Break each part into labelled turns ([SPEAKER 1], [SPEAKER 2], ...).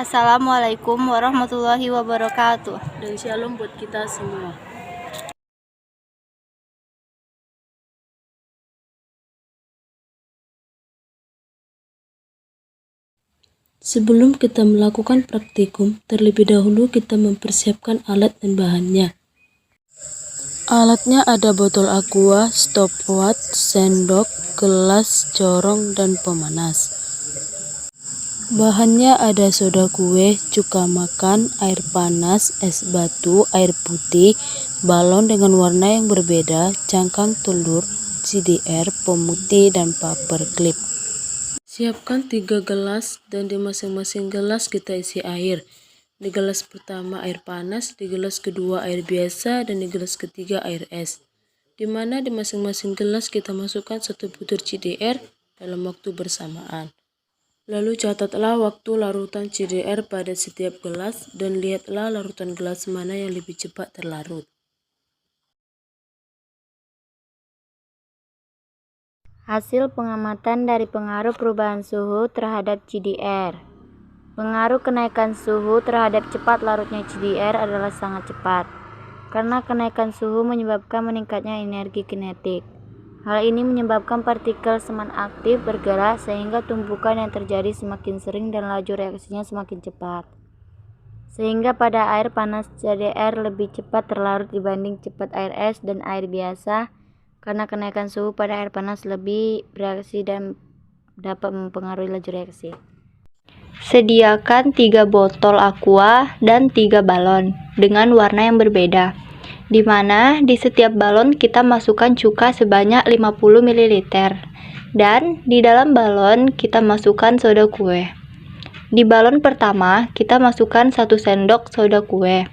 [SPEAKER 1] Assalamualaikum warahmatullahi wabarakatuh.
[SPEAKER 2] Dan shalom buat kita semua. Sebelum kita melakukan praktikum, terlebih dahulu kita mempersiapkan alat dan bahannya. Alatnya ada botol aqua, stopwatch, sendok, gelas, corong, dan pemanas. Bahannya ada soda kue, cuka makan, air panas, es batu, air putih, balon dengan warna yang berbeda, cangkang telur, CDR, pemutih, dan paperclip. Siapkan 3 gelas dan di masing-masing gelas kita isi air. Di gelas pertama air panas, di gelas kedua air biasa, dan di gelas ketiga air es. Di mana di masing-masing gelas kita masukkan 1 butir CDR dalam waktu bersamaan. Lalu catatlah waktu larutan CDR pada setiap gelas dan lihatlah larutan gelas mana yang lebih cepat terlarut.
[SPEAKER 1] Hasil pengamatan dari pengaruh perubahan suhu terhadap CDR. Pengaruh kenaikan suhu terhadap cepat larutnya CDR adalah sangat cepat, karena kenaikan suhu menyebabkan meningkatnya energi kinetik. Hal ini menyebabkan partikel semen aktif bergerak sehingga tumpukan yang terjadi semakin sering dan laju reaksinya semakin cepat. Sehingga pada air panas CDR lebih cepat terlarut dibanding cepat air es dan air biasa, karena kenaikan suhu pada air panas lebih bereaksi dan dapat mempengaruhi laju reaksi. Sediakan 3 botol aqua dan 3 balon dengan warna yang berbeda, di mana di setiap balon kita masukkan cuka sebanyak 50 ml dan di dalam balon kita masukkan soda kue. Di balon pertama kita masukkan 1 sendok soda kue.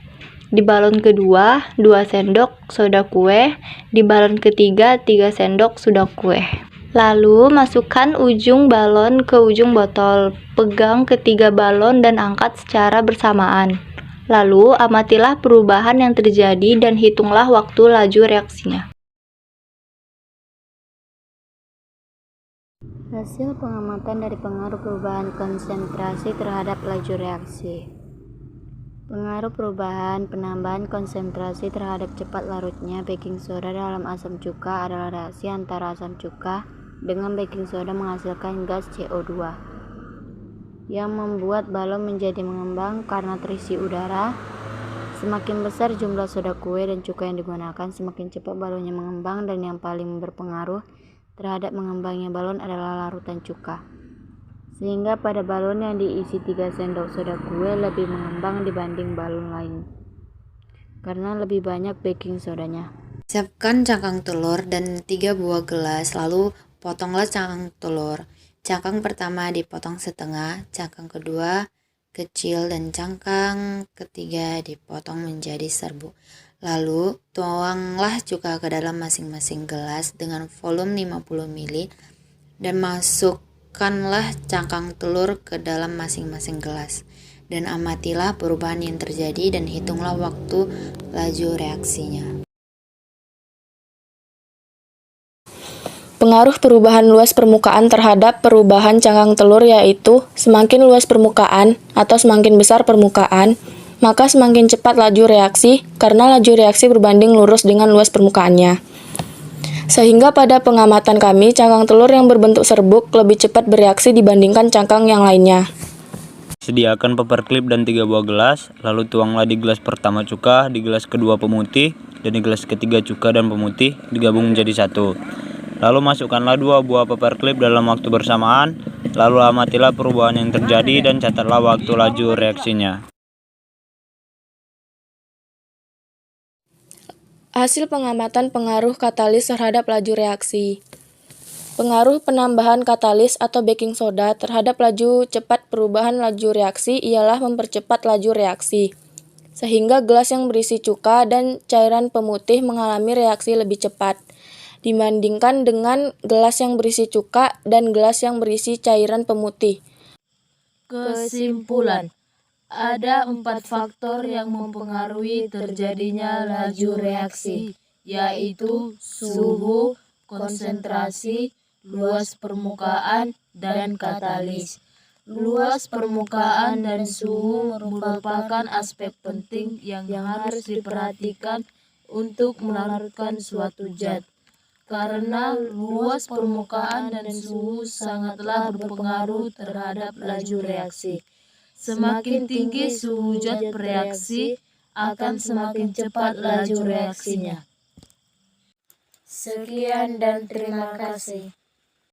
[SPEAKER 1] Di balon kedua 2 sendok soda kue. Di balon ketiga 3 sendok soda kue. Lalu masukkan ujung balon ke ujung botol. Pegang ketiga balon dan angkat secara bersamaan. Lalu amatilah perubahan yang terjadi dan hitunglah waktu laju reaksinya. Hasil pengamatan dari pengaruh perubahan konsentrasi terhadap laju reaksi. Pengaruh perubahan penambahan konsentrasi terhadap cepat larutnya baking soda dalam asam cuka adalah reaksi antara asam cuka dengan baking soda menghasilkan gas CO2 yang membuat balon menjadi mengembang karena terisi udara. Semakin besar jumlah soda kue dan cuka yang digunakan, semakin cepat balonnya mengembang, dan yang paling berpengaruh terhadap mengembangnya balon adalah larutan cuka. Sehingga pada balon yang diisi 3 sendok soda kue lebih mengembang dibanding balon lain, karena lebih banyak baking sodanya.
[SPEAKER 3] Siapkan cangkang telur dan 3 buah gelas, lalu potonglah cangkang telur. Cangkang pertama dipotong setengah, cangkang kedua kecil, dan cangkang ketiga dipotong menjadi serbuk. Lalu tuanglah cuka ke dalam masing-masing gelas dengan volume 50 ml dan masukkanlah cangkang telur ke dalam masing-masing gelas. Dan amatilah perubahan yang terjadi dan hitunglah waktu laju reaksinya.
[SPEAKER 2] Pengaruh perubahan luas permukaan terhadap perubahan cangkang telur yaitu semakin luas permukaan atau semakin besar permukaan, maka semakin cepat laju reaksi karena laju reaksi berbanding lurus dengan luas permukaannya. Sehingga pada pengamatan kami, cangkang telur yang berbentuk serbuk lebih cepat bereaksi dibandingkan cangkang yang lainnya.
[SPEAKER 4] Sediakan paperclip dan 3 buah gelas, lalu tuanglah di gelas pertama cuka, di gelas kedua pemutih, dan di gelas ketiga cuka dan pemutih digabung menjadi satu. Lalu masukkanlah 2 buah paperclip dalam waktu bersamaan, lalu amatilah perubahan yang terjadi dan catatlah waktu laju reaksinya.
[SPEAKER 2] Hasil pengamatan pengaruh katalis terhadap laju reaksi. Pengaruh penambahan katalis atau baking soda terhadap laju cepat perubahan laju reaksi ialah mempercepat laju reaksi, sehingga gelas yang berisi cuka dan cairan pemutih mengalami reaksi lebih cepat dibandingkan dengan gelas yang berisi cuka dan gelas yang berisi cairan pemutih.
[SPEAKER 5] Kesimpulan, ada 4 faktor yang mempengaruhi terjadinya laju reaksi, yaitu suhu, konsentrasi, luas permukaan, dan katalis. Luas permukaan dan suhu merupakan aspek penting yang harus diperhatikan untuk melarutkan suatu zat. Karena luas permukaan dan suhu sangatlah berpengaruh terhadap laju reaksi. Semakin tinggi suhu zat bereaksi, akan semakin cepat laju reaksinya.
[SPEAKER 1] Sekian dan terima kasih.